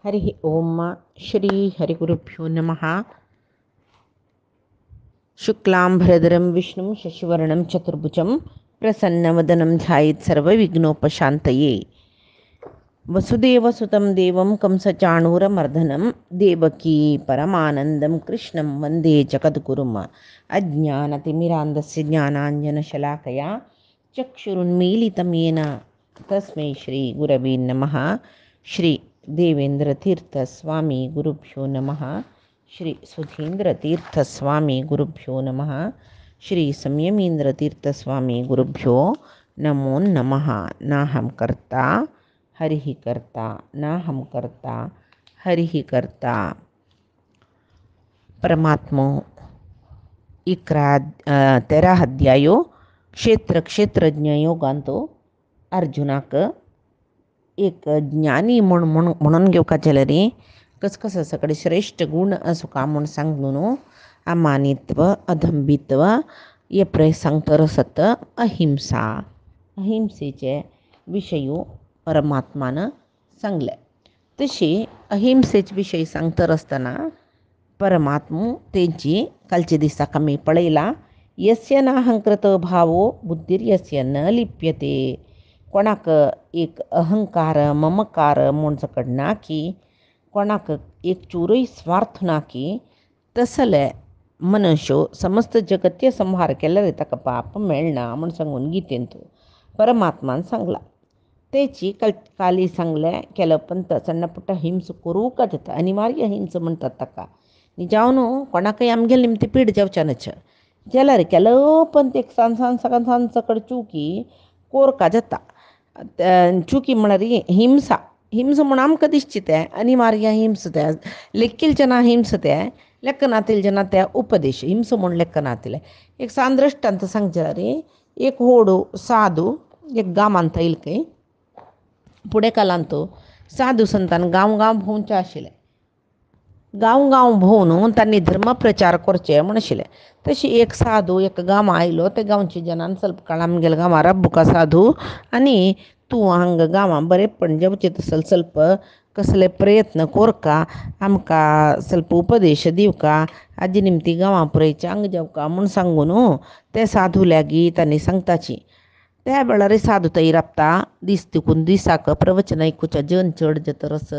हरि ओम श्री हरिगुरुभ्यो नमः। शुक्लांभरधरं विष्णुं शशिवर्णं चतुर्भुजं प्रसन्नवदनं ध्यायेत् सर्वविघ्नोपशान्तये। वसुदेवसुतं देवं कंसचाणूरमर्दनं देवकी परमानन्दं कृष्णं वन्दे जगद्गुरुम्। अज्ञानतिमिरान्धस्य ज्ञानाञ्जनशलाकया चक्षुरुन्मीलितं येन तस्मै श्रीगुरवे नमः। श्री देवेंद्रतीर्थस्वामी गुरुभ्यो नमः। श्री सुधींद्रतीर्थस्वामी गुरुभ्यो नमः। श्री संयमींद्रतीर्थस्वामी गुरुभ्यो नमो नमः। नाहं कर्ता हरिः कर्ता, नाहं कर्ता हरिः कर्ता. परमात्मो 13 अध्यायो क्षेत्रज्ञ योगांतो अर्जुनाक एक ज्ञानी म्हणून घेवका रे. कसं सगळे श्रेष्ठ गुण असो का म्हणून सांगून अमानित्व अधंबित्व ये प्रय सांगतर सत अहिंसा अहिंसेचे विषयू परमात्मानं सांगले. तशी अहिंसेचे विषय सांगतर असताना परमात्मा त्यांची कालचे दिसा कमी पळयला. यस्य नाहंकृत भावो बुद्धिर्यस्य न लिप्यते. कोणाक एक अहंकार ममकार म्हणचकड ना की कोणाक एक चूरही स्वार्थ ना की तसले मनुष्य समस्त जगत्य संहार केल्यार ताका पाप मेळना म्हण सांगून गीतेंत परमात्मान सांगला. तेची काली सांगले केलं पण सಣ್ಣ ಪುಟ್ಟ हिंस करूंक जाता. अनिवार्य हिंस म्हणटात ताका. जावन कोणाकय आमगेले निमती पीड जावच्यानच जाल्यार केलो पण ते सांज सकड चुकी कोरका जाता. चुकी म्हळ्यार हिंसा म्हूण आमकां दिसची तें अनिवार्य हिंस तें लेखील जना हिंस तें लेख नातील जना त्या उपदेश हिंस म्हूण लेख नातिले. एक सान दृश्टांत सांगचे रे. एक होडू साधू एक गांवांत येयले. फुडें कालांत साधू संतान गांव भोंवचे आशिल्ले. गांव भोंवन तांणी धर्मप्रचार करचे म्हण आशिल्लें. तशी एक साधू एक गांवां आयलो. ते गांवची जनान ಸ್ವಲ್ಪ काळ आमगेल्या गांवां राबुका साधू आनी तूं हांगा गांवां बरेंपण जेवचें तसले ಸ್ವಲ್ಪ कसले प्रयत्न कोरका आमकां ಸ್ವಲ್ಪ उपदेश दिवका हाजे निमती गांवां पुरयचे हांगा जेवका म्हूण सांगून ते साधू लेगीत तांणी सांगताची. त्या वेळार साधू थंय राबता. दीस देखून दिसाक प्रवचन आयकुच्या जन चड जातरस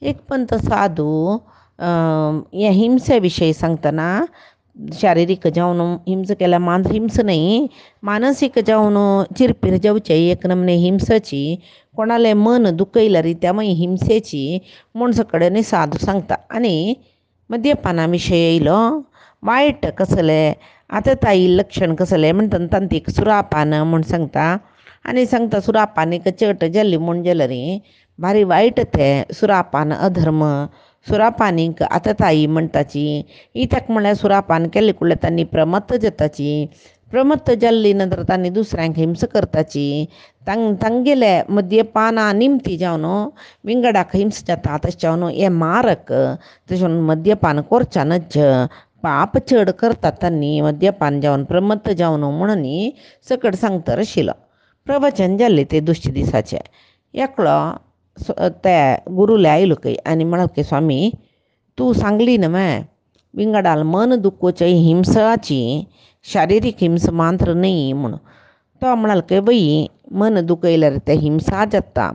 एक पंत साधू हे हिंसे विशयी सांगतना शारिरीक जावन हिंस केल्या मात्र हिंस नाही मानसीक जावन चिरपीर जावचे एक नमने हिंसाची कोणाले मन दुखयल्या रित्या मागीर हिंसेची म्हूण सकडेन साधू सांगता. आनी मद्यपाना विशय येयलो. वायट कसले आतां ताई लक्षण कसलें म्हणटा तांतीक सुरापान म्हूण सांगता. आनी सांगता सुरापानीक चट जाल्ली म्हूण जाल्यार भारी वायट तें सुरापान अधर्म. सुरापानीक आतां ताई म्हणटाची ही ताका म्हळ्यार सुरापान केलें कुळ्ळें तांणी प्रमत्त जाताची. प्रमत्त जाल्ली नंतर तांणी दुसऱ्यांक हिंस करताची. तांगेले मद्यपाना निमती जावन विंगडाक हिंस जाता तशें जावन हे मारक तशें मद्यपान करच्यानच पाप चड करतात तांणी मद्यपान जावन प्रमत्त जावन म्हणून सकड सांगतर आशिल्लो. प्रवचन जाल्लें ते दुसरे दिसाचें. एकलो ते गुरुले आयलो खंय आनी म्हणलें स्वामी तूं सांगली न्हय विंगडाल मन दुखोवचे हिंसाची शारिरीक हिंस मात्र न्ही म्हूण. तो म्हणाल बाई मन दुखयल्यार ते हिंसा जाता.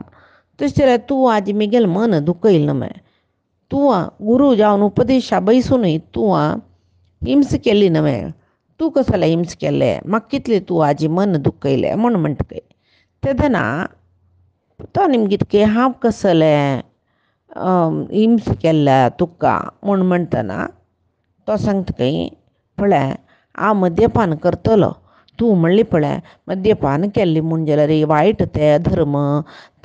तशें जाल्यार तूं आजी म्हगेलें मन दुखयलें न्हय तूं गुरू जावन उपदेशा बसूनय तूं हिंस केली न्हय. तूं कसलें हिंस केलें म्हाका कितलें तूं आजी मन दुखयलें म्हूण म्हणटा. तेदना तो निमगे हांव कसलें हिंस केल्या तुका म्हूण म्हणटना तो सांगता पळय हांव मद्यपान करतलो. तूं म्हणली पळय मद्यपान केल्ली म्हूण जाल्यार वायट ते धर्म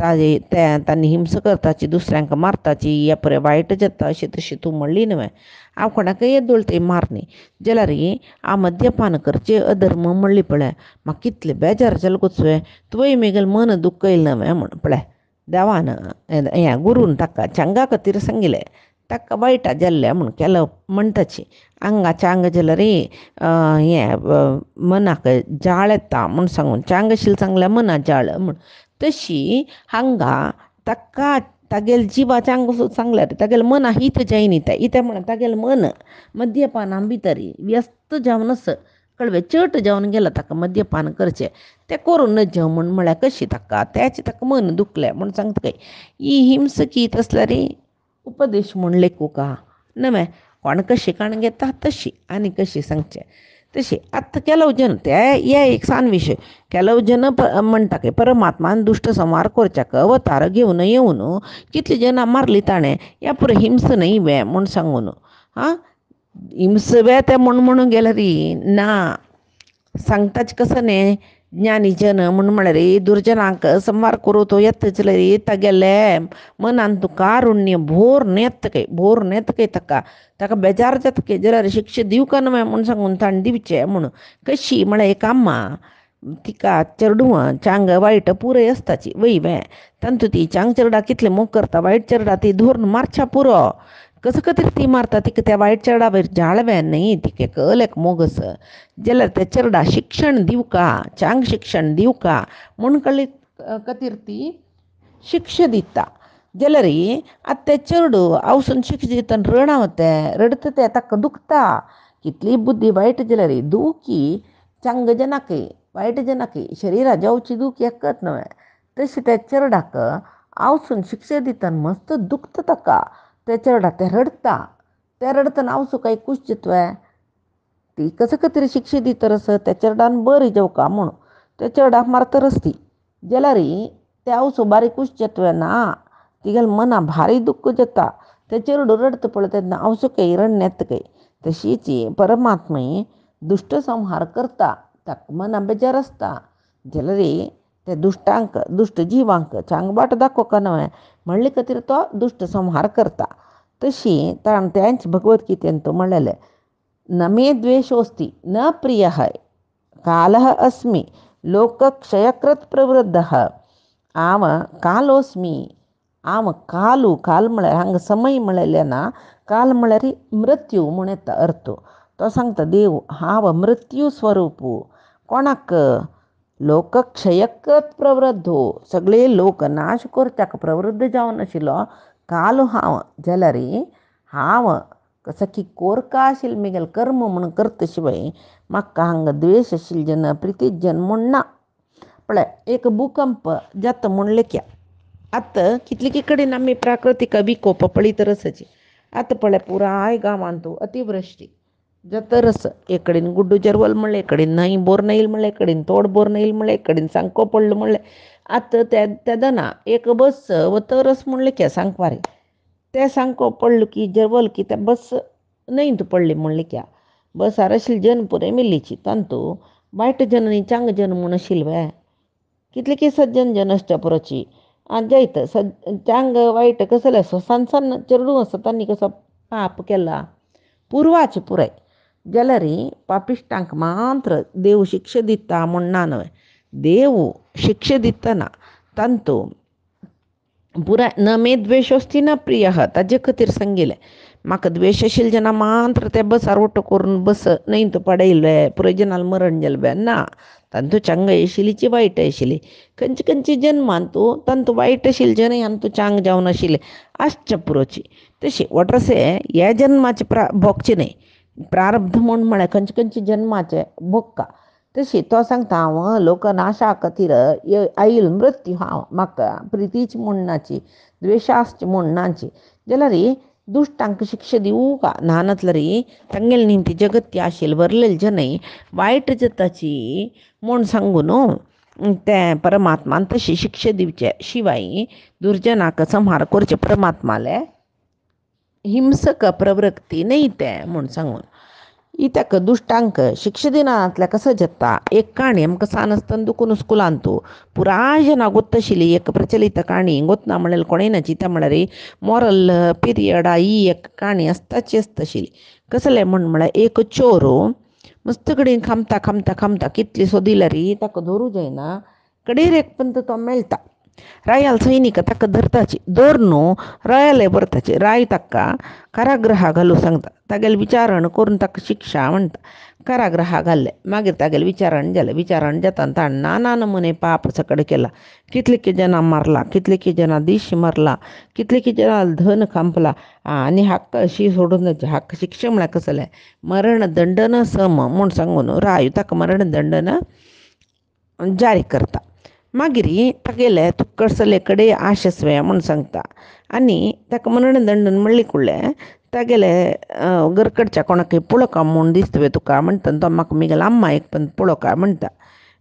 तांणी हिंस करताची दुसऱ्यांक मारताची हे पळय वायट जाता अशें तशें तूं म्हणली न्हय. हांव कोणाकय येदोळ थंय मारनी जाल्यार हांव मद्यपान करचें अधर्म म्हणली पळय म्हाका कितलें बेजार जालें गो चोय तुवें म्हगेलें मन दुखयलें न्हय म्हूण. पळय देवान हें गुरून ताका चांगा खातीर सांगिल्लें. ताका वायटा जाल्लें म्हूण केलो म्हणटाची. आंगाच्या आंग जाल्यार हें मनाक जाळ येता म्हूण सांगून चांग आशिल्लें सांगल्यार मना जाळ म्हूण. तशी हांगा ताका तागेल जिबा चांग सांगल्यार तागेल मन हित जायनीता इत्या म्हण तागेल मन मद्यपानां भितरी व्यस्त जावनच कळवे चट जावन गेला ताका मद्यपान करचें तें करून नज म्हण म्हळ्यार कशी ताका त्याचें ताका मन दुखलें म्हण सांगता काय ही हिंसकी तसल्यार उपदेश म्हण लेखू का नवे कोण कशी काण घेता तशी आनी कशी सांगचें तशी आतां केलो जन ते हे एक सान विशय केलो जन म्हणटा की परमात्मान दुष्ट संहार करच्याक अवतार घेवन येवन कितली जनां मारली ताणें ह्या पुरो हिंस न्हय वे म्हूण सांगून हां हिंस वे ते म्हणून गेल्यार ना सांगताच कसं न्ही ज्ञानी जन म्हूण म्हळ्यार दुर्जनांक संवार करूं तो येता जाल्यार तागेले मनान तुका कारुण्य भोर नेत काय ताका ताका बेजार जाता काय जाल्यार शिक्षा दिवका न्हय म्हूण सांगून ताणें दिवचें म्हूण कशी म्हळ्यार एक अम्मा तिका चेडूं चांग वायट पुरय आसताची वय वे तांतू ती चांग चेडा कितले मोग करता वायट चेडा ती धरून मारच्या पुरो कसं खातीर ती मारता तिका त्या वायट चेडा वयर जाळवें न्हय तिका कळलेक मोगस जाल्यार त्या चेडा शिक्षण दिवका चांग शिक्षण दिवका म्हूण कळ्ळी खातीर ती शिक्षा दिता जाल्यार आतां तें चेडूं आवसून शिक्षा दिता रडता तें ताका दुखता कितली बुद्धी वायट जाल्यार दुखी चांग जनाकय वायट जनाकय शरिरा जावची दूख एकच न्हय तशें त्या चेडूक आवसून शिक्षा दितना मस्त दुखता ताका त्या चेडा तें रडतना आवसू काय खुश जातवे ती कसं खातीर शिक्षा दितरस त्या चेडान बरी जेवका म्हूण त्या चेडाक मारतरच ती जाल्यार ते आवसू बारीक खुश जातवे ना तिगेल मना भारी दुख्ख जाता ते चेडूं रडता पळय तेन्ना आवसू काय रडून येता काय तशीच परमात्मय दुष्ट संहार करता ताका मना बेजार आसता जाल्यार ते दुश्ट जिवांक चांगबाट दाखोवका न्हय म्हणले खातीर तो दुश्ट संहार करता तशी त्यांच भगवद्गीतेन तो म्हणलेलें न मे द्वेषोस्ति न प्रियः कालः अस्मि लोकक्षयकृत प्रवृद्धः आव कालोस्मी आव काल म्हळ्यार हांगा समय म्हळ्यार ना काल म्हळ्यार मृत्यू म्हूण येता अर्थ तो सांगता देव हांव मृत्यू स्वरूप कोणाक लोकक्षयकृत प्रवृद्धो सगळे लोक नाश करच्याक प्रवृद्ध जावन आशिल्लो काल हांव जाल्यार हांव कसं की कोरका आशिल्लें म्हगेलें कर्म म्हूण करता शिवाय म्हाका हांगा द्वेश आशिल्ले जन प्रितीत जन म्हूण ना पळय एक भूकंप जाता म्हूण लेख्या आतां कितले कडेन आमी प्राकृतीक विकोप पळयतरच आतां पळय पुराय गांवांत अतिवृश्टी जातरच एक कडेन गुड्डू जरवल म्हणलें एक कडेन न्हंय बोर न्हयल म्हणलें एक कडेन तोड बोर न्हयल म्हणलें एक कडेन सांको पडलो म्हणलें आतां त्या दना एक बस वतरच म्हूण लेख्या सांकवारे ते सांको पडलो की जरवल की त्या बस न्हंयत पडली म्हूण लेख्या बसार आशिल्ली जन पुराय मेल्लीची तांतू वायट जन आनी चांग जन म्हूण आशिल्ले कितले की सज्जन जन आसच्या पुरोची जायत चांग वायट कसो जाल्यार सान चेडूं आसा तांणी कसो पाप केला पुरवाचे पुराय जाल्यार पापिश्टांक मात्र देव शिक्षा दिता म्हूण ना न्हय देव शिक्षा दितना तांतू पुराय न मे द्वेषोस्ति न प्रियः ताजे खातीर सांगिल्लें म्हाका द्वेश आशिल्ले जेन्ना मात्र ते बसार ओटो करून बस न्हंयत पडयले पुराय जनाल मरण जालें ना तांतू चांग आशिल्लीची वायट आशिल्ली खंयचे जन्मांतू तांतू वायट आशिल्ले जन हांतू चांग जावन आशिल्ले आसच्या पुरोची तशी वट्रसे ह्या जन्माचे भोगचे न्हय प्रारब्ध म्हूण म्हळ्यार खंयचे जन्माचे भोगता तशी तो सांगता हांव लोकनाशा खातीर आयिल्लो मृत्यू हांव म्हाका प्रितीची म्हूण नाची द्वेशाची म्हूण नाची जाल्यार दुश्टांक शिक्षा दिवूं का ना जाल्यार तांगेले निमती जगत आशिल्ले वरलेले जनय वायट जाताची म्हूण सांगून तें परमात्मान तशी शिक्षा दिवचे शिवाय दुर्जनाक संहार करचे परमात्माले हिंसक प्रवृत्ती न्हय तें म्हूण सांगून इत्याक दुश्टांक शिक्षा दिनातल्या कसं जाता एक काणी आमकां सान आसतना दुखून स्कुलांतू पुराय जना गोत्त आशिल्ली एक प्रचलित काणी गोतना म्हणल्यार कोणें ना चिता म्हळ्यार मॉरल पिरियडा ही एक काणी आसताची आसताशिल्ली कसलें म्हळ्यार एक चोर मस्त कडेन खामता कितली सोदिल्यार ताका धरूं जायना कडेर एक पंत तो मेळटा रायाल सैनीक ताका धरताची धरून रायाले व्हरताची राय ताका कारागृहा घालूं सांगता तागेले विचारण करून ताका शिक्षा म्हणटा कारागृहा घाल्ले मागीर तागेलें विचारण जालें विचारण जाता ताणें नाना नमुने पाप सकड केला कितले जाणां मारला कितले जाणां दिश मारला कितले जाणां धन खांपला आनी हक्क अशी सोडून हक्क शिक्षा म्हळ्यार कसलें मरणदंडन सम म्हूण सांगून रायो ताका मरणदंडन जारी करता मागीर तागेले तूं कसले कडेन आशस्वे म्हूण सांगता आनी ताका मरणदंडन म्हणले कुडलें तागेले घरकडच्या कोणाकय पळोवका म्हूण दिसतवे तुका म्हणटा तो म्हाका म्हगेल्या अम्मायक पण पळोवका म्हणटा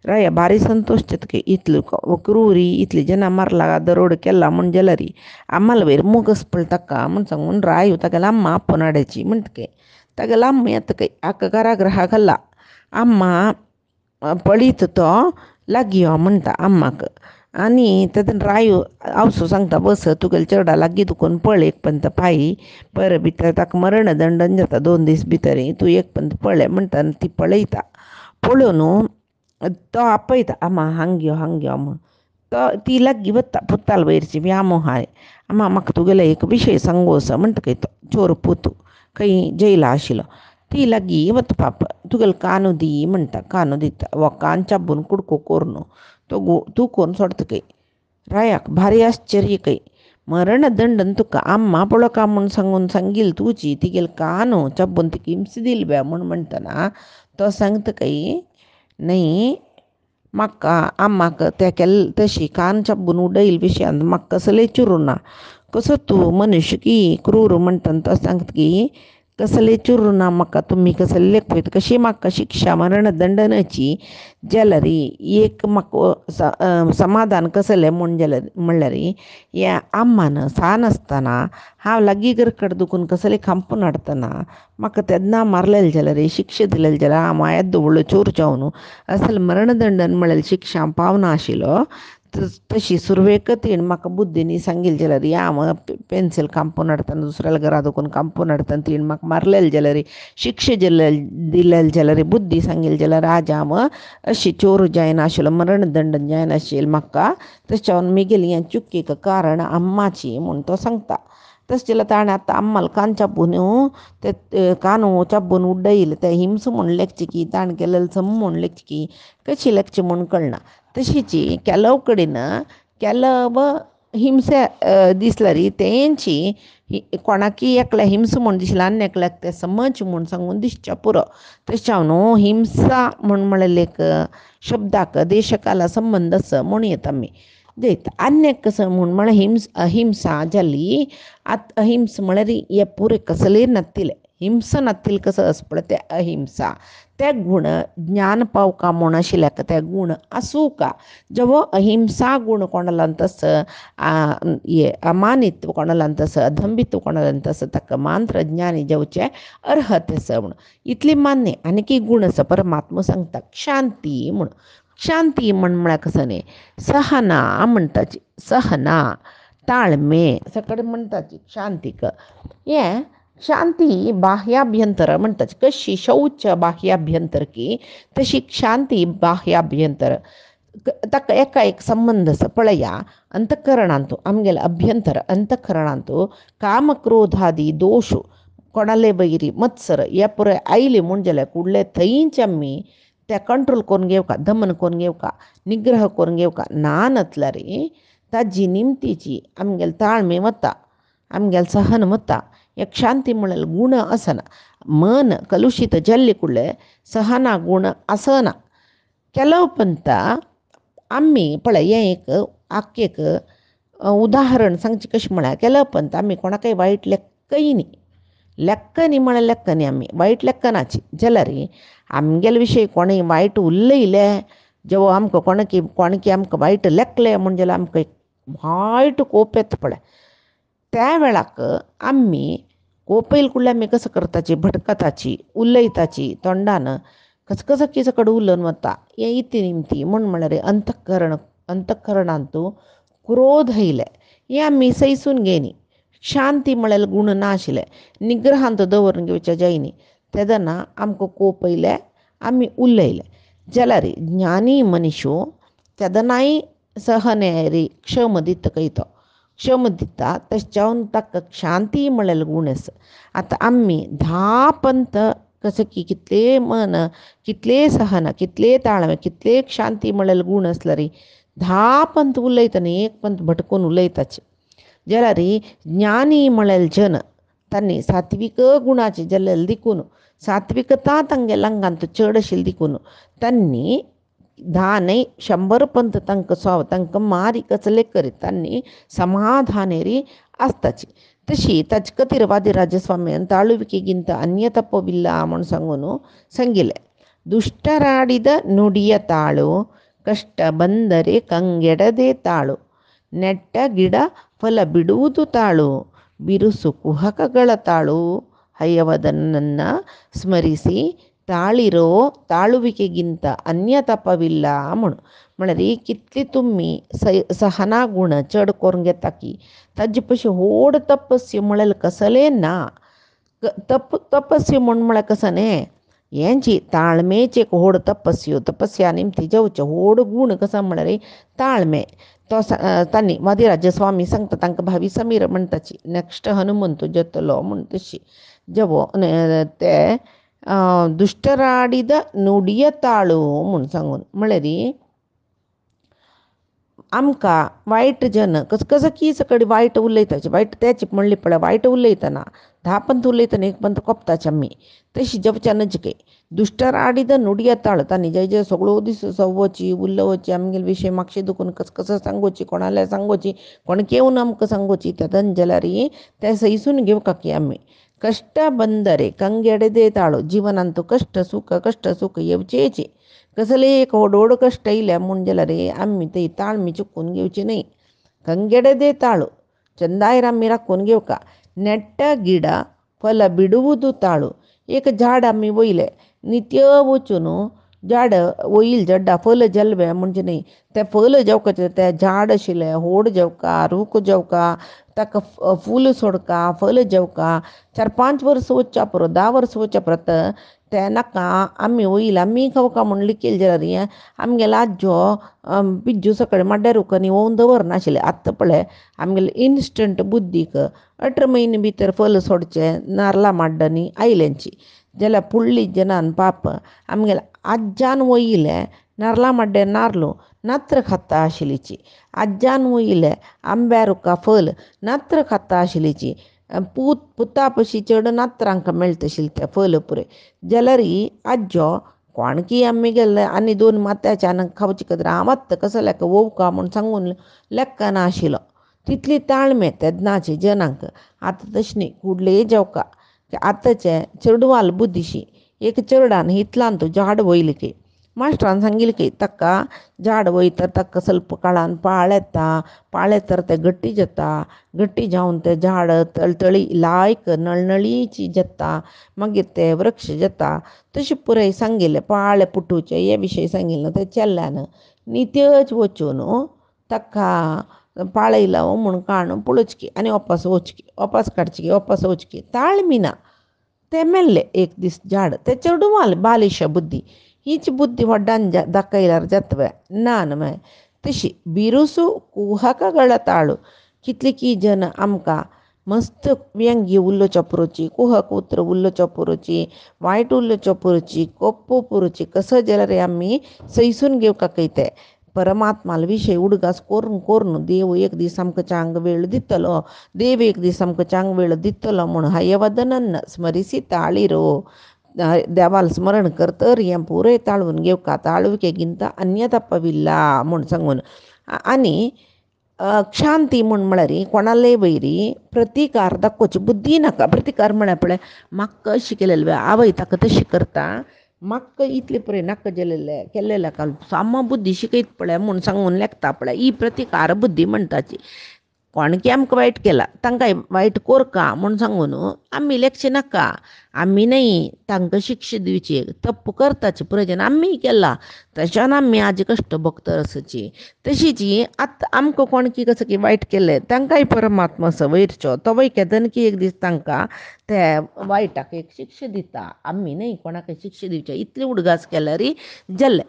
राया भारी संतोश जातके इतलो क्रूरी इतली जनां मारला दरोड केला म्हूण जाल्यार आम्हाला वयर मोगस पडला ताका म्हूण सांगून रायो तागेल्या अम्मा आपोवन हाडची म्हणटके तागेल्या अम्मा येतके हाका कारागृहा घाला अम्मा पळीत तो लागीं यो म्हणटा अम्माक आनी तेदन रायो आवसो सांगता बस तुगेले चेडा लागीं दुखून पळ एक पंत पायी पर भितर ताका मरणदंडन जाता 2 दीस भितर तूं एक पंत पळय म्हणटा आनी ती पळयता पळोवन तो आपयता अम्मा हांग यो म्हूण तो ती लागीं वता पुताल वयरची व्यामो हाय अम्मा म्हाका तुगेले एक विशय सांगू आसा म्हणटकय तो चोर पुतू खंय जैला आशिल्लो ती लागीं वता पाप तुगेलो कानो दी म्हणटा कानो दिता वो कान चाबून कुडको कोर न्हू तो तूं कोरून सोडतकय रायाक भारी आश्चर्य कय मरणदंडन तुका अम्मा पळोवका म्हूण सांगून सांगिल तुजी तिगेल कानो चाबून तिका हिंस दिलब्या म्हूण म्हणटना तो सांगतकय न्हय म्हाका अम्माक ते केल्ले तशी कान चाबून उडयल विशयान म्हाका कसलें चिरूं ना कसो तूं मनुश्य की क्रूर म्हणटना तो सांगता की कसलें चिरूं ना म्हाका तुमी कसले लेखयता कशी म्हाका शिक्षा मरणदंडनाची जाल्यार एक म्हाका समाधान कसलें म्हूण जाल्यार म्हणल्यार ह्या अम्मान सान आसतना हांव लागीं घरकड दुखून कसलें खांपून हाडटना म्हाका तेन्ना मारलेलें जाल्यार शिक्षा दिलेली जाल्यार हांव येद्दो व्हडलो चोर जावन असल मरणदंडन म्हळ्यार शिक्षा हांव पावना आशिल्लो तशी सुरवेकतीन म्हाका बुद्दीनी सांगिल्लें जाल्यार हांव पेन्सील कांपून हाडटना दुसऱ्या घरा दुखून कांपून हाडटना तिणें म्हाका मारलेलें जाल्यार शिक्षा दिलेली जाल्यार बुद्धी सांगिल्ली जाल्यार आज हांव अशी चोर जायना आशिल्लो मरणदंडन जायना आशिल्लो म्हाका तशें म्हगेली हें चुकीक कारण अम्माची म्हूण तो सांगता तशें जाल्यार ताणें आतां अम्माल कान चाबून ते कानो चाबून उड्डयले ते हिंस म्हूण लेखचे की ताणें केलेलें सम म्हूण लेखचे की कशी लेखचें म्हूण कळना तशीच केलव कडेन केलव हिंसा दिसल्यार तेंची कोणाकी एकल्या हिंस म्हूण दिसला आनी एकल्याक ते समज म्हूण सांगून दिसच्या पुरो तशें न्हू हिंसा म्हळ्यार एक शब्दाक देशकाला संबंध आसा म्हूण येता आमी देत अन्यक कसं म्हूण अहिंसा जाली अहिंस म्हळ्यार हे पुरे कसले नत्तिले हिंस नत्तील कसं असपड ते अहिंसा ते गुण ज्ञान पावका म्हूण आशिल्ल्याक ते गुण आसूं का जेवो अहिंसा गुण कोणालांत आसा अमानित्व कोणालांत आसा अधंबित्व कोणालांत आसा ताका मांत्र ज्ञानी जावचे अर्हत आसा म्हूण इतली मान्य आनीक गुण आसा परमात्मा सांगता शांती म्हूण शांती म्हळ्यार कसं न्ही सहना म्हणटाची सहना ताळमे सकड म्हणटाची शांतीक हें शांती बाह्याभ्यंतर म्हणटाची कशी शौच बाह्याभ्यंतर की तशी शांती बाह्याभ्यंतर ताका एका एक संबंध आसा पळया अंतकरणांतू आमगेले अभ्यंतर अंतकरणांतू काम क्रोधादी दोश कोणाले वैरी मत्सर हे पुरे आयले म्हूण जाल्यार कुडले थंयच आमी ते कंट्रोल करून घेवका दमन करून घेवका निग्रह करून घेवका ना नतल्यार ताजी निमतीची आमगेले ताळमे वता आमगेले सहन वता एक शांती म्हळ्यार गुण आसना मन कलुशीत जाल्ले कुडले सहना गुण आसना केलो पंता आमी पळय हें एक आख्येक उदाहरण सांगचें कशें म्हळ्यार केलो पंत आमी कोणाकय वायट लेखय न्ही म्हळ्यार लेख न्ही आमी वायट लेखनाची जाल्यार आमगेले विशय कोणें वायट उलयले जेवो आमकां कोणकी आमकां वायट लेखले म्हण जाल्यार आमकां वायट कोप येता पळय त्या वेळाक आमी कोपयल कुडले आमी कसो करताची भटकताची उलयताची तोंडान कसकी सकड उलोवन वता हें इती निमती म्हळ्यार अंतकरणांतू क्रोध येयले हें आमी सैसून घेयनी शांती म्हळ्यार गुण ना आशिल्ले निग्रहांत दवरून घेवचें जायनी तेदना आमकां कोप येयले आमी उलयले जाल्यार ज्ञानी मनीसो तेदनाय सहनेरी क्षम दितकय तो क्षम दिता तशें जावन ताका शांती म्हळ्यार गुण आसा आतां आमी 10 पंत कसं की कितले मन, कितले सहन, कितले ताळमे, कितले शांती मिळेल गुण असला री 10 पंत उलयताना एक पंत भटकून उलयताचे जला री ज्ञानी मिळेल जन तन्नी सात्विक गुणाचे जल्लेल दिकून सात्विकता तंगे लंगांत चड आशिल्ली दिकून तन्नी 10 नाही 100 पंत तंक स्वाव तंक मारी कचले करीत तन्नी ಸಮಾಧಾನೇರಿ आसताची तशी ತಜ್ಕತಿರ ವಾದಿರಾಜಸ್ವಾಮಿ ತಾಳುವಿಕೆಗಿಂತ ಅನ್ಯ ತಪ್ಪವಿಲ್ಲ ಅಮ್ಮನು ಸಂಗುನು ಸಂಗಿಲೆ ದುಷ್ಟರಾಡಿದ ನುಡಿಯ ತಾಳು ಕಷ್ಟ ಬಂದರೆ ಕಂಗೆಡದೆ ತಾಳು ನೆಟ್ಟ ಗಿಡ ಫಲ ಬಿಡುವುದು ತಾಳು ಬಿರುಸು ಕುಹಕಗಳ ತಾಳು ಹಯ್ಯವದನನ್ನು ಸ್ಮರಿಸಿ ತಾಳಿರೋ ತಾಳುವಿಕೆಗಿಂತ ಅನ್ಯ ತಪ್ಪವಿಲ್ಲ म्हणू म्हणरी कितली तुम्ही सहना गुण चढ करून घेता की ताजे पशी होड तपस्या म्हळेल कसले ना तपस्या म्हळ्यार कसं न्ही हेंची ताळमेचे होड तपस्या निमती जेवचे होड गुण कसा म्हळ्यार ताळमे तो तांणी वादिराजस्वामी सांगता तांकां भावी समीर म्हणटाची नेक्स्ट हनुमंत जतलो म्हण तशी जेवो ते ದುಷ್ಟರಾಡಿದ ನುಡಿಯ ತಾಳು म्हूण सांगून म्हळ्यार आमकां वायट जन कसं की सकडी वायट उलयताचे वायट तेच म्हणली पळय वायट उलयतना 10 पंत उलयतना एक पंत कोपताचे आमी तशी जेवच्या नजके दुष्टराडिद नुडिय ताळ तांणी जे सगळो दीस सवची उलोवची आमगे विशय मागशे दुखून कसं सांगोची कोणाल्या सांगोची कोण येवन आमकां सांगोची तेदन जाल्यार ते सैसून घेवका की आमी कष्ट बंदरे कंगेडदे ताळो जीवनांत कष्ट सुख येवचेचे कसले एक व्हड कष्ट येयल्या म्हूण जाल्यार आमी ते ताळमी चुकून घेवची न्ही कंगेडदे ताळो चंदायर आमी राखून घेवका नेट्ट गिಡ फल बिडुವುದು ताळो एक झाड आमी वयले नित्य वचून झाड वईल जड्डा फल जल्वे म्हणजे न्ही ते फल जेवकाचे ते झाड आशिल्ले होड जेवका रूख जेवका ताका फूल सोडका फल जेवका 4-5 वर्स वचच्या पुरो 10 वर्स वचच्या परत ते नाका आमी वईल आमी खावका म्हूण लिकेल जाल्यार आमगेलो आज्जो पिज्जू सकयल माड्ड्यार उखनी वोवन दवरनाशिल्ले आतां पळय आमगेले इन्स्टंट बुद्धीक 18 म्हयने भितर फल सोडचे नारळां माड्डनी आयल्यांची जाल्यार फुडली जनान पाप आमगेले आज्जान वयले नारळां माड्ड्यार नारलो नात्र खाता आशिल्लीची आज्जान वयले आंब्यार उका फल नात्र खाता आशिल्लीची पुता पशी चड नात्रांक मेळटशील ते फल पुरे जाल्यार आज्जो कोणकी आमी गेले आनी 2 मात्याचे आनंद खावचे कदर हांव आत्तां कसो लेका वोवका म्हूण सांगून लेक्का नाशिल्लो तितली ताळमे तेदनाचे जनांक आतां तशें न्ही कुडले जेवका आतांचे चेडवाल बुद्धीशी एक चेडवान हितलान तो झाड वयले की मास्टरान सांगिल्लें की ताका झाड वयता ताका ಸ್ವಲ್ಪ काळान पाळ येता ते गट्टी जाता गट्टी जावन ते झाड तळतळी लायक नळनळीची जाता मागीर ते वृक्ष जाता तशें पुराय सांगिल्लें पाळ पुटूचे हे विशय सांगिल्लो ते चेल्ल्यान नित्यच वचून ताका पाळयला म्हूण काण पळोवचकी आनी वापस काडची वापस वचकी ताळमिना ते मेल्ले एक दीस झाड ते चेडवाल बालिश बुद्धी हीच बुद्धी व्हड्डान दाखयल्यार जातवे ना न्हय तशी बिरुसू कुहकಗಳ ताळो कितले की जन आमकां मस्त व्यंग्य उलोवच्या पुरोची कुहक उतर उलोवच्या पुरोची वायट उलोवच्या पुरोची कोप्पो पुरोची कसं जाल्यार आमी सैसून घेवका कयते परमात्माल विशय उडगास करून देव एक दीस आमकां चांग वेळ दितलो देव एक दीस आमकां चांग वेळ दितलो म्हूण हयवदनन्न स्मरिसी ताळिरो देवाल स्मरण करतर हें पुरय ताळून घेवका ताळुविकेगिंत अन्य तपविಲ್ಲ म्हूण सांगून आनी क्षांती म्हळ्यार कोणाले वयरी प्रतिकार दाखोवची बुद्धी नाका प्रतिकार म्हळ्यार पळय म्हाका अशी केलेले आवय ताका तशी करता म्हाका इतले पळय नाका केलेले काल साम बुद्धी शिकयत पळय म्हूण सांगून लेखता पळय ही प्रतिकार बुद्धी म्हणटाची कोणकी आमकां वायट केला तांकां वायट कोरका म्हूण सांगून आमी लेखचे नाका आमी न्ही तांकां शिक्षा दिवची तप्प करताची प्रयोजन आमी केला तशान आमी आज कश्ट भोगतर आसची तशीच आतां आमकां कोणकी कसं की वायट केलें तांकांय परमात्मा असो वयरचो तो वयकेदन की एक दीस तांकां ते वायटाक एक शिक्षा दिता आमी न्ही कोणाक शिक्षा दिवचे इतली उडगास केल्यार जाल्लें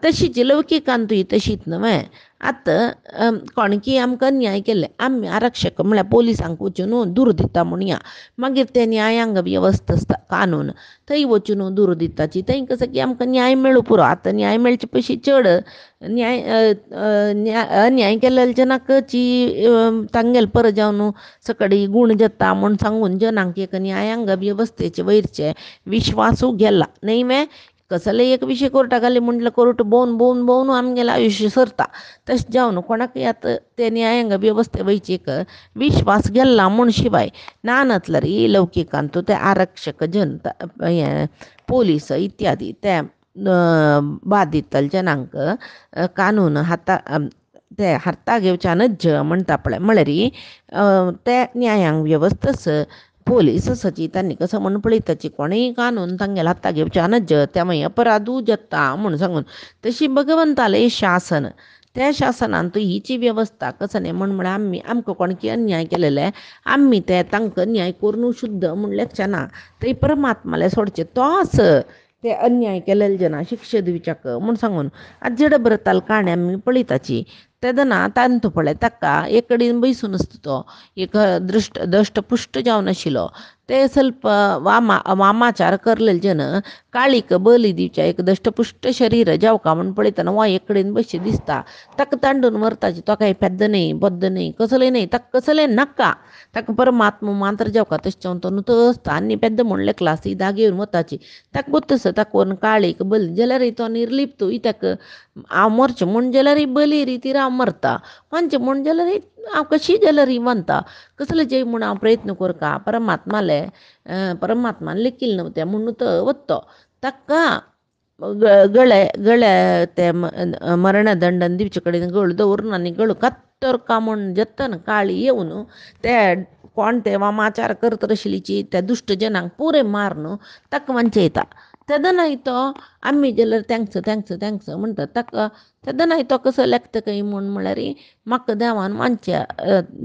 तशीच लौकिकांतूय तशीच न्हय. आतां कोणकी आमकां न्याय केले आमी आरक्षक म्हळ्यार पोलिसांक वचून दूर दिता म्हणया, मागीर ते न्यायांग वेवस्था आसता कानून थंय वचून दूर दिताची थंय कसं की आमकां न्याय मेळूं पुरो. आतां न्याय मेळचे पयशे चड न्याय अन्याय केलेल्या जनाकची तांगेल पर जावन सकडी गूण जाता म्हूण सांगून जनांक एक न्यायांग वेवस्थेचे वयरचे विश्वासू गेला न्हय मे. कसले एक विशय कोर्टाक घाली म्हणल्यार कोर्ट भोवन आमगेलें आयुश्य सरता. तशें जावन कोणाकय आतां ते न्यायांग वेवस्थे वयचेक विश्वास गेल्ला म्हूण शिवाय ना नतलरी लौकिकांतू ते आरक्षक हें पोलीस इत्यादी ते बाधितल जनांक कानून ते हाता घेवच्यानच म्हणटा पळय म्हळ्यार ते न्यायांग वेवस्थाच पोलीस आसाची तांणी कसं म्हूण पळयताची कोणूय कानून तांगेले हाता घेवच्यानच त्या मागीर अपराधू जाता म्हूण सांगून तशी भगवंतालें शासन त्या शासनांत हिची वेवस्था कसं न्ही म्हळ्यार आमकां कोणकी अन्याय केलेले आमी ते तांकां न्याय करून शुद्ध म्हूण लेखचे ना. थंय परमात्माले सोडचे तोच ते अन्याय केलेले जना शिक्षा दिवच्याक म्हूण सांगून आतां जडभरताल काणी आमी पळयताची तेदना तांतो पळय ताका एक कडेन बैसून आसता तो एक दष्टपुष्ट जावन आशिल्लो ते ಸ್ವಲ್ಪ वामाचार करलेले जन काळीक बली दिवच्या एक दष्टपुष्ट शरीर जावका म्हूण पळयतना वा एक कडेन बशी दिसता ताका तांडून मरताची. तो काही पेद्द न्ही बद्द न्ही कसलें न्ही ताका कसलें नाका ताका परमात्मा मात्र जावका तशें जावन तो न्हू आसता आनी पेद्द म्हणले क्लासी दागेवन वताची ताका बत्तस ताका व्हरून काळीक बली जाल्यार तो निर्लिप्त ताका हांव मरचें म्हूण जाल्यार बली रितीर हांव मरता म्हणचें म्हूण जाल्यार हांव कशी जाल्यार वता कसले जय म्हूण हांव प्रयत्न करता परमात्मान लेखील न्हू तें म्हणून तो वत्तो ताका गळे ते मरणदंडन दिवचे कडेन गळ दवरून आनी गळ कात्तर कामून जतन काळी येवन ते कोण ते वामाचार करत आशिल्लीची त्या दुश्ट जनांक पुरे मारून ताका वंचयता. तेदनाय तो आमी जाल्यार थँक्स म्हणटा ताका तेदनाय तो कसो लेखता काय म्हळ्यार म्हाका देवान वांच्या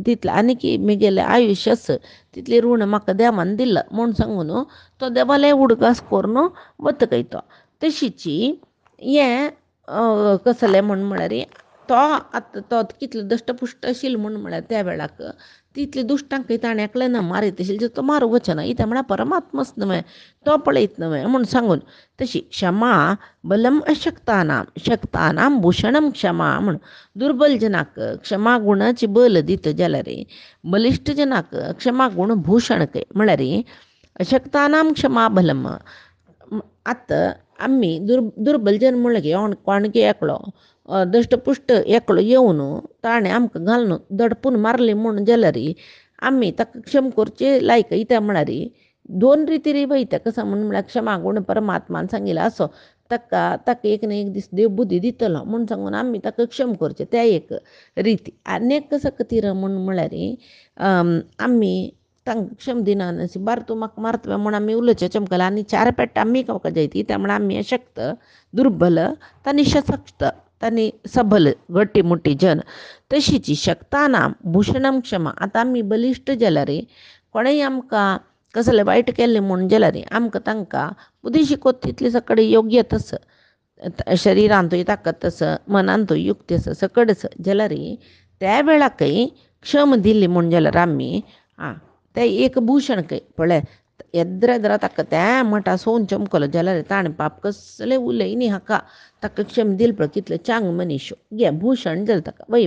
तितलें आनी म्हगेलें आयुश्य आसा तितलें ऋण म्हाका देवान दिलां म्हूण सांगून तो देवालें उडगास करून वता काय तो. तशीच हें कसलें म्हळ्यार तो आतां तो कितलो दष्टपुश्ट आशिल्लो म्हळ्यार त्या वेळाक तितले दुश्टांकय ताणें एकल्यान मारीत आशिल्लें तो मारूं वचना इता म्हळ्यार परमात्माच न्हय तो पळयत न्हय म्हूण सांगून तशी क्षमा बलम शक्तानां भूषणम क्षमा म्हूण दुर्बल जनाक क्षमा गुणाची बल दिता जाल्यार बलिश्ट जनाक क्षमा गुण भूषण काय म्हळ्यार अशक्तानां क्षमा बलम. आतां आमी दुर्बल जन म्हणलें कोणकी एकलो दष्टपुश्ट एकलो येवन ताणें आमकां घालून दडपून मारली म्हूण जाल्यार आमी ताका क्षम करचे लायक इत्या म्हळ्यार दोन रितीर वयता कसो म्हळ्यार क्षमा गुण परमात्मान सांगिल्लो आसो ताका एक ना एक दीस देव बुद्धी दितलो म्हूण सांगून आमी ताका क्षम करचें त्या एक रिती. आनी एक कसो खातीर म्हळ्यार आमी तांकां क्षम दिना बार तूं म्हाका मारतलें म्हूण आमी उलोवचें चमकला आनी चार पेट्ट आमी खावपा जाय त्या म्हळ्यार आमी अशक्त दुर्बल तांणी सशक्त तांणी सबल गट्टी मुट्टी जन तशीच शक्तानां भूषणम क्षमा. आतां आमी बलिश्ट जाल्यार कोणेय आमकां कसलें वायट केल्लें म्हूण जाल्यार आमकां तांकां बुद्धी शिकोवप तितली सकडी योग्य तस शरिरांतूय ताकत आसा मनांतूय युक्ती आसा सकड आसा जाल्यार त्या वेळाकय क्षम दिल्ली म्हूण जाल्यार आमी ते एक भूषण कय पळय येद्र ताका त्या मटा सोन चमकलो जाल्यार ताणें पाप कसलें उलय न्ही हाका ताका क्षम दिल पळय कितलें चांग मनीस घे भूषण जालें ताका वय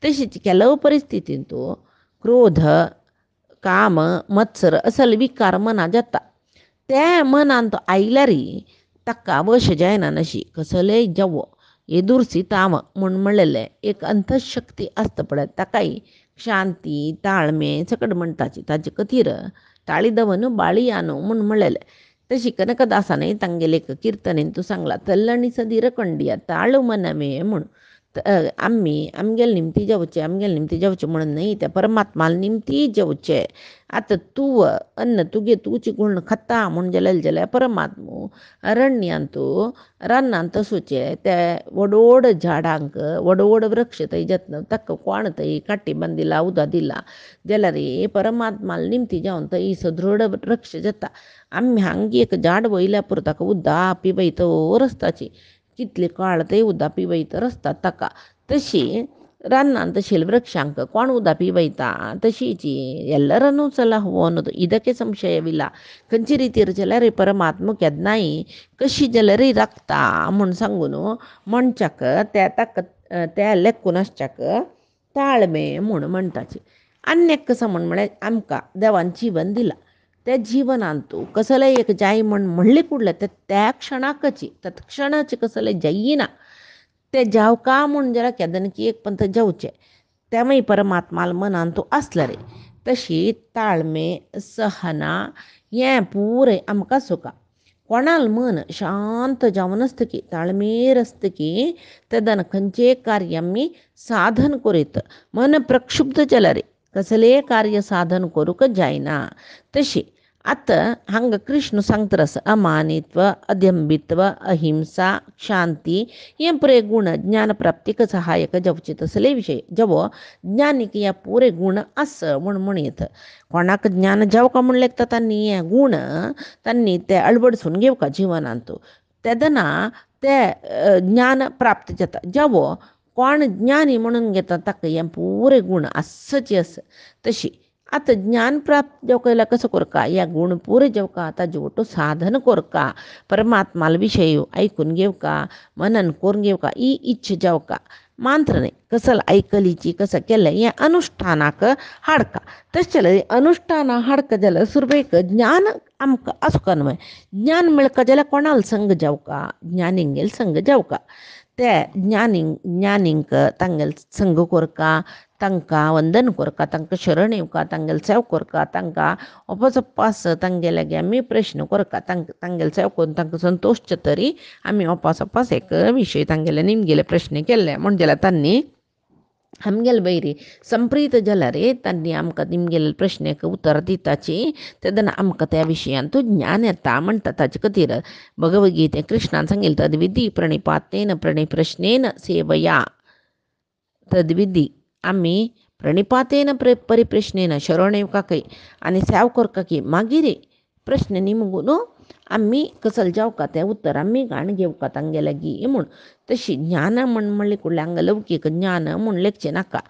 तशीच केलो परिस्थितींत क्रोध काम मत्सर असले विकार मना जाता त्या मनान तो आयल्यार ताका वश जायना नशी कसलेय जावो येदुरसी ताम म्हूण म्हणलेलें एक अंतशक्ती आसता पळय ताकाय शांती ताळमेळ सकड म्हणटाची ताजे खातीर ताळी दवन बाळी आनो म्हूण म्हणलेलें. तशी कनकदासानय तांगेले एक किर्तनेन तूं सांगला तल्लणी सदीर कंडिया ताळू मनमे म्हूण आमगेले निमती जेवचें म्हणून न्हय त्या परमात्माल निमती जेवचें. आतां तूं अन्न तुगे तुजी गुण खाता म्हूण जाल्यार परमात्मो अरण्यांत रानांत असोचें ते वडोड झाडांक वडोड वृक्ष थंय जतन ताका कोण थंय काटी बांदिला उदक दिला जाल्यार परमात्माल निमती जावन थंय सदृढ वृक्ष जाता. आमी हांगा एक झाड वयल्या पुरो ताका उदक पिवय तर आसताची कितले काळ ते उदक पिवयत रसता ताका. तशी ರಾನ್ನಾಂತ ಶಿಲ್ವೃಕ್ಷಾಂಕ ಕೋಣ ಉದಪಿ ಬೈತಾ ತಶೀಚಿ ಎಲ್ಲರನ್ನೂ ಸಲಹುವ ಅನ್ನೋದು ಇದಕ್ಕೆ ಸಂಶಯವಿಲ್ಲ. खंयची रितीर जाल्यार परमात्मा केन्नाय कशी जाल्यार राखता म्हूण सांगून मनशाक त्या लेखून आसच्याक ताळमे म्हूण म्हणटाचे. आनी एक कसं म्हळ्यार आमकां देवान जीवन दिलां. त्या जिवनांत कसलेय एक जाय म्हणले कुडले त्या क्षणाकची तत्क्षणाचे कसले जायना ते जावका म्हूण जाल्यार केदनकी एक पंत जावचे तेवूय परमात्माल मनान तूं आसला रे. तशी ताळमे सहना हें पुरे आमकां सुका. कोणाल मन शांत जावन आसतकी ताळमेर आसतकी तेदन खंयचेय कार्य आमी साधन करीत मन प्रक्षुब्ध जाल्यार कसलेय कार्य साधन करूंक जायना. तशी आतां हांगा कृष्ण सांगता आसा अमानित्व अदंभित्व अहिंसा शांती हे पुरे गुण ज्ञान प्राप्तीक सहाय्यक जावचे तसले विशय जेवो ज्ञानीक हे पुरे गुण आस म्हूण म्हणयत. कोणाक ज्ञान जावका म्हूण लेखता तांणी हे गुण तांणी ते अळवडसून घेवका जिवनांत तेदना ते ज्ञान प्राप्त जाता. जेवो कोण ज्ञानी म्हणून घेता ताका हे पुरे गुण आसचे आस. तशी आतां ज्ञान प्राप्त जावका जाल्यार कसो करता ह्या गुण पुरे जावका ताजे वटू साधन करता परमात्माल विशय आयकून घेवका मनन करून घेवका ही इच्छा जावका. मात्र न्ही कसल आयकलीची कसं केलें हें अनुश्ठानाक हाडका. तशें जाल्यार अनुश्ठाना हाडका जाल्यार सुरवेक ज्ञान आमकां आसुका न्हय. ज्ञान मेळका जाल्यार कोणाल संग जावका ज्ञानिंगेल संग जावका. ते ज्ञानींक तांगेल संग करका तांकां वंदन करका तांकां शरण येवका तांगेल सेव करका तांकां ओपास ओपास तांगेले आमी प्रश्न करका तांगेल सेव करून तांकां संतोश तरी आमी ओपास ओपास एक विशय तांगेले निमगेले प्रश्न केल्ले म्हण जाल्यार तांणी आमगेले बैरी संप्रीत जाल्यार तांणी आमकां निमगेले प्रश्नाक उतर दिताची तेदना आमकां त्या विशयांत ज्ञान येता म्हणटा. ताचे खातीर भगवद्गीते कृष्णान सांगिल्लें तद्विधी प्रणिपातेन प्रणिप्रश्नेन सेवया. तद्विधी आमी प्रणिपातेन परिप्रश्नेन शरण येवका आनी सेव करता की मागीर प्रश्न निमगून आमी कसल जावका तें उत्तर आमी घाण घेवका तांगेले गी म्हूण. तशी ज्ञान म्हणले कुडले हांगा लौकीक ज्ञान म्हूण लेखचें नाका.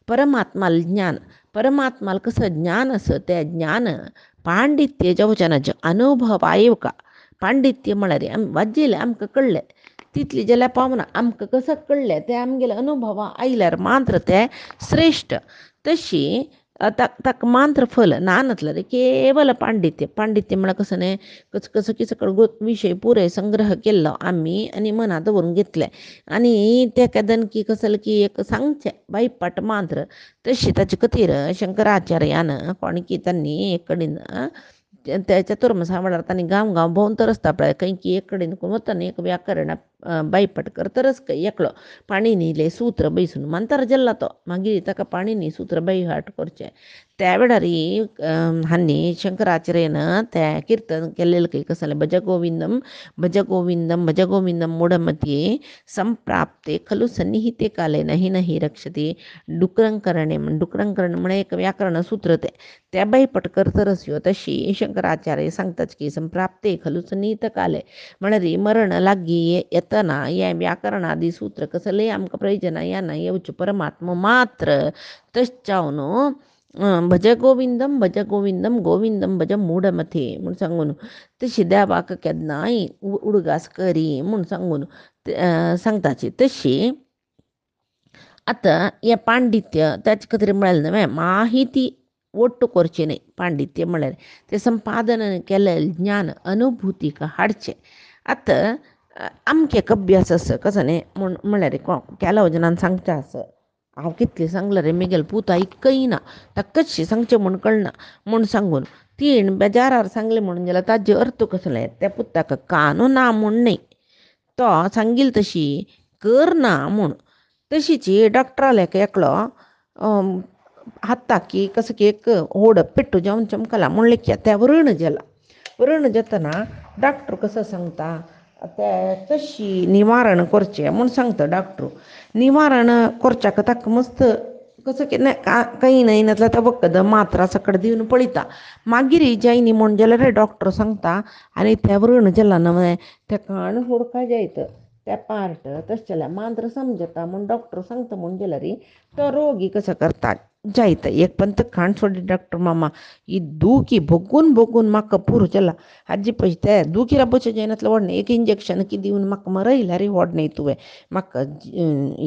परमात्माल ज्ञान परमात्माल कसं ज्ञान आस तें ज्ञान पांडित्य जावचें ना अनुभवा येवका. पांडित्य म्हळ्यार आमी वाजेलें आमकां कळ्ळें तितली जाल्यार पावना आमकां कसं कळ्ळें तें आमगेले अनुभवा आयल्यार मात्र तें श्रेश्ठ. तशी ताका मात्र फल ना नातलें केवल पांडित्य म्हळ्यार कसं न्ही कसं की सकळ विशय पुरे संग्रह केल्लो आमी आनी मनांत व्हरून घेतले आनी ते केदन की कसले की एक सांगचें बायपाट मात्र. तशी ताचे खातीर शंकराचार्यान कोण की तांणी एक कडेन त्या चतुर्मसा वेळार तांणी गांव भोंवन तरसता पळय खंय की एक कडेन वतना एक व्याकरण बायपाट करतरच एकलो पाणिनीले सूत्र बैसून मंत्र जाल्ला तो मागीर ताका पाणिनी सूत्र बैहाट करचें. त्या वेळार हांणी शंकराचार्यान तें किर्तन केल्लें कसलें भज गोविंदम भज गोविंदम भज गोविंदम मूढमते संप्राप्ते खलु सन्निहिते काले नहि नहि रक्षते. डुकरंकरणे म्हण एक व्याकरण सूत्र त्या बायपाट करतरच यो. तशी शंकराचार्य सांगतात की संप्राप्ते खलु सन्निहित काले म्हळ्यार मरण लागी येतना हे व्याकरणादी सूत्र कसले आमकां प्रयोजना येना येवचें परमात्मा मात्र तश्चावन भज गोविंदम गोविंदम भज मूढमते म्हूण सांगून तशी देवाक केन्नाय उडगास करी म्हूण सांगून सांगताची. तशी आतां हें पांडित्य ताचे खातीर मेळ्ळें न्हय माहिती ಒಟ್ಟು ಕೊರ್ಚೆನೆ पांडित्य म्हळ्यार तें संपादन केलें ज्ञान अनुभूतीक हाडचें. आतां आमकां एक अभ्यास आसा कसो न्ही म्हळ्यार केलो जनान सांगचें आसा हांव कितलें सांगलें रे म्हगेलो पूत आयकय ना ताका कशें सांगचें म्हूण कळना म्हूण सांगून तीन बेजारार सांगलें म्हणून जाल्यार ताजे अर्थ कसलें त्या पुताक कानू ना म्हूण न्ही तो सांगिल्ली तशी करना म्हूण. तशीच डॉक्टराले एकलो हत्ताकी कसं की एक होड पेट्टू जावन चमकला म्हूण लेख्या त्या व्रण जातना डॉक्टर कसं सांगता ते कशी निवारण करचें म्हूण सांगता डॉक्टर. निवारण करच्याक ताका मस्त कसं की काही नाही नातल्या तो वखद मात्रा सकट दिवन पळयता मागीर जायनी म्हूण जाल्यार डॉक्टर सांगता आनी त्या व्रण जालां न्हय तें काण सोडपा जायत त्या पार्ट तशेल्या मांद्र समजता म्हूण डॉक्टर सांगता म्हूण गेल्यार तो रोगी कसं करता जायतं एक पंत खाण सोडी डॉक्टर मामा ಈ ದೂಕಿ ಬೊಗ್ಗುನ್ ಮಕ್ಕ ಪೂರ್ಚಲ್ಲ ಅಜ್ಜಿ ಪೈತೆ ದೂಕಿರ ಬಚ್ಚ ಜೈನತ್ಲ ಒಡ್ನೆ एक इंजेक्शन की दिवन म्हाका मरयला रे ओडणे तुवें म्हाका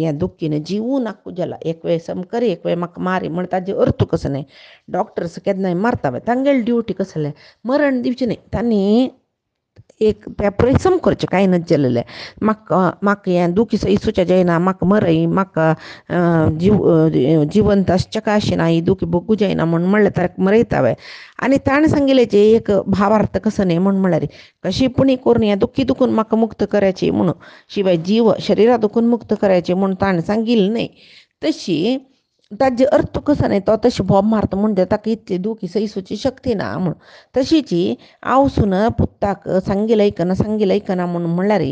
हें दुखीन जिवू नाका जाला एक वेळ समकर एक वेळ म्हाका मारी म्हण ताजे अर्थ कसो न्ही डॉक्टर्स केन्नाय मारतावे तांगेली ड्युटी कसलें मरण दिवचें न्ही तांणी एक त्या परिश्रम करचे कांय नच जालेले म्हाका हें दुखी इसुचें जायना म्हाका मरय म्हाका जिवंत आसचें काय आशिना ही दुखी बगू जायना म्हूण म्हणलें ताका मरयतावे आनी ताणें सांगिल्लें जे एक भावार्थ कसो न्ही म्हूण म्हळ्यार कशी पुणी करून हें दुखी दुखून म्हाका मुक्त करायची म्हणून शिवाय जीव शरिरा दुखून मुक्त करायचे म्हूण ताणें सांगिल्लें न्ही तशी ताजे अर्थ कसो न्ही तो तशी बॉब मारता म्हणजे ताका इतली दुखी सैसूची शक्ती ना म्हूण तशीची आवसून पुत्ताक सांगिल्लें आयकना म्हूण म्हणल्यार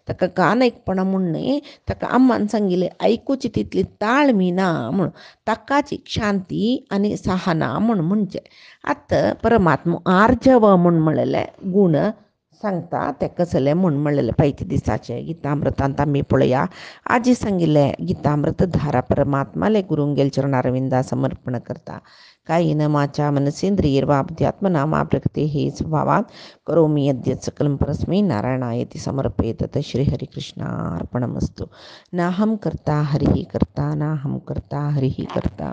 ताका गान आयकपणा म्हूण न्ही ताका आम्मान सांगिल्लें आयकूची तितली ताळमी ना म्हूण ताकाच एक शांती आनी सहना म्हूण म्हणचें आतां परमात्मा आर्जव म्हूण म्हणलेले गूण सांगता तें कसलें म्हूण म्हणलेलें पैकी दिसाचें गितामृतांत आमी पळया आजी सांगिल्लें गितामृत धारा परमात्माले गुरुंगेल चरणारविंदा समर्पण करता कायेन वाचा मनसेंद्रियैर्वा बुद्ध्यात्मना प्रकृतेः स्वभावात् करोमि यद्यत् सकलं परस्मै नारायणायेति समर्पयेत् श्रीहरिकृष्णार्पणमस्तु नाहं कर्ता हरिः कर्ता नाहं कर्ता हरिः कर्ता।